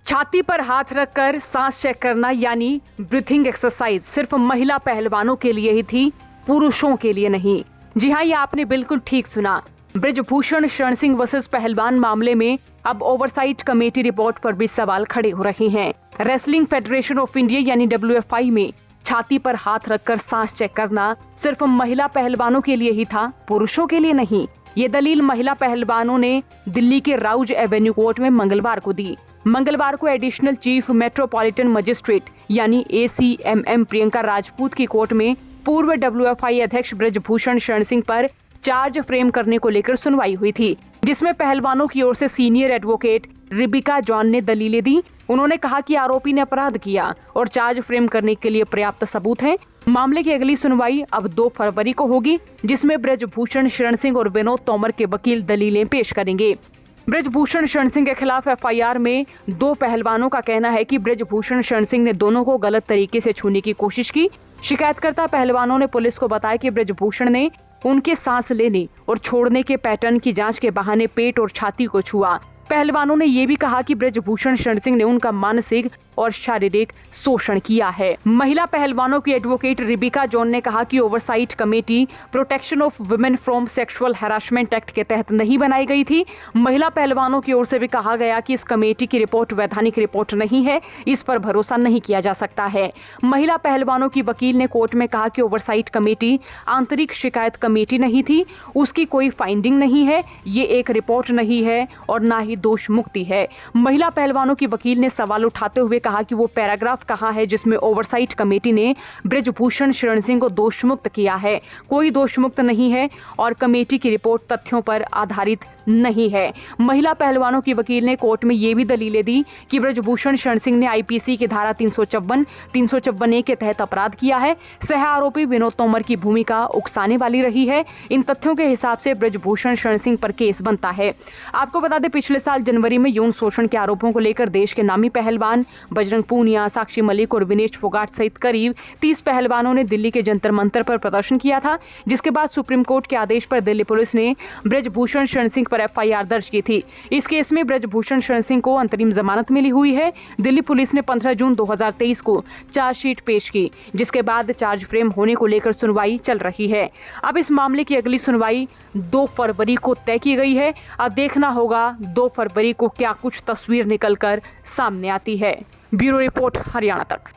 छाती पर हाथ रखकर सांस चेक करना यानी ब्रीथिंग एक्सरसाइज सिर्फ महिला पहलवानों के लिए ही थी, पुरुषों के लिए नहीं। जी हाँ, ये आपने बिल्कुल ठीक सुना। बृजभूषण शरण सिंह वर्सेस पहलवान मामले में अब ओवरसाइट कमेटी रिपोर्ट पर भी सवाल खड़े हो रहे हैं। रेसलिंग फेडरेशन ऑफ इंडिया यानी WFI में छाती पर हाथ रखकर सांस चेक करना सिर्फ महिला पहलवानों के लिए ही था, पुरुषों के लिए नहीं। ये दलील महिला पहलवानों ने दिल्ली के राउज एवेन्यू कोर्ट में मंगलवार को दी। मंगलवार को एडिशनल चीफ मेट्रोपॉलिटन मजिस्ट्रेट यानी ACMM प्रियंका राजपूत की कोर्ट में पूर्व WFI अध्यक्ष बृजभूषण शरण सिंह पर चार्ज फ्रेम करने को लेकर सुनवाई हुई थी, जिसमें पहलवानों की ओर से सीनियर एडवोकेट रिबिका जॉन ने दलीलें दी। उन्होंने कहा कि आरोपी ने अपराध किया और चार्ज फ्रेम करने के लिए पर्याप्त सबूत हैं। मामले की अगली सुनवाई अब 2 फरवरी को होगी, जिसमें बृजभूषण शरण सिंह और विनोद तोमर के वकील दलीलें पेश करेंगे। बृजभूषण शरण सिंह के खिलाफ FIR में 2 पहलवानों का कहना है कि बृजभूषण शरण सिंह ने दोनों को गलत तरीके से छूने की कोशिश की। शिकायतकर्ता पहलवानों ने पुलिस को बताया कि बृजभूषण ने उनके सांस लेने और छोड़ने के पैटर्न की जांच के बहाने पेट और छाती को छुआ। पहलवानों ने ये भी कहा कि बृजभूषण शरण सिंह ने उनका मानसिक और शारीरिक शोषण किया है। महिला पहलवानों की एडवोकेट रिबिका जॉन ने कहा कि oversight committee protection of women from sexual harassment act के तहत नहीं बनाई गई थी। महिला पहलवानों की ओर से भी कहा गया कि इस कमेटी की रिपोर्ट वैधानिक रिपोर्ट नहीं है, इस पर भरोसा नहीं किया जा सकता है। महिला पहलवानों की वकील ने कोर्ट में कहा कि ओवरसाइट कमेटी आंतरिक शिकायत कमेटी नहीं थी, उसकी कोई फाइंडिंग नहीं है, ये एक रिपोर्ट नहीं है और न ही दोष मुक्ति है। महिला पहलवानों की वकील ने सवाल उठाते हुए कहा कि वो पैराग्राफ कहाँ है जिसमें ओवरसाइट कमेटी ने बृजभूषण शरण सिंह को दोषमुक्त किया है। कोई दोषमुक्त नहीं है और कमेटी की रिपोर्ट तथ्यों पर आधारित नहीं है। महिला पहलवानों की वकील ने कोर्ट में ये भी दलीलें दी कि बृजभूषण शरण सिंह ने IPC की धारा 354, 354A के तहत अपराध किया है। सह आरोपी विनोद तोमर की भूमिका उकसाने वाली रही है। इन तथ्यों के हिसाब से बृजभूषण शरण सिंह पर केस बनता है। आपको बता दें, पिछले साल जनवरी में यौन शोषण के आरोपों को लेकर देश के नामी पहलवान बजरंग पूनिया, साक्षी मलिक और विनेश फोगाट सहित करीब 30 पहलवानों ने दिल्ली के जंतर मंतर पर प्रदर्शन किया था, जिसके बाद सुप्रीम कोर्ट के आदेश पर दिल्ली पुलिस ने बृजभूषण शरण सिंह पर FIR दर्ज की थी। इस केस में बृजभूषण शरण सिंह को अंतरिम जमानत मिली हुई है। दिल्ली पुलिस ने 15 जून 2023 को चार्जशीट पेश की, जिसके बाद चार्ज फ्रेम होने को लेकर सुनवाई चल रही है। अब इस मामले की अगली सुनवाई 2 फरवरी को तय की गई है। अब देखना होगा 2 फरवरी को क्या कुछ तस्वीर निकलकर सामने आती है। ब्यूरो रिपोर्ट, हरियाणा तक।